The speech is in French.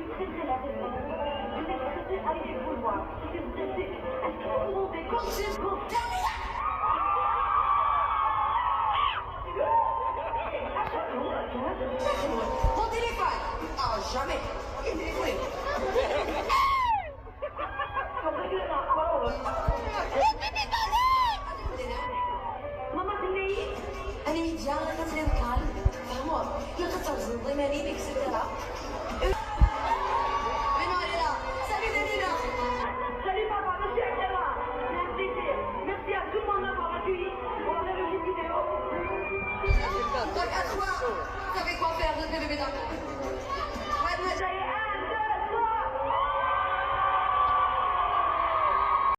très très la raison. Vous êtes pressé avec les vouloirs. Si vous pressez, est-ce que vous montez comme c'est pour terminer? Mon téléphone! Ah, jamais! Il est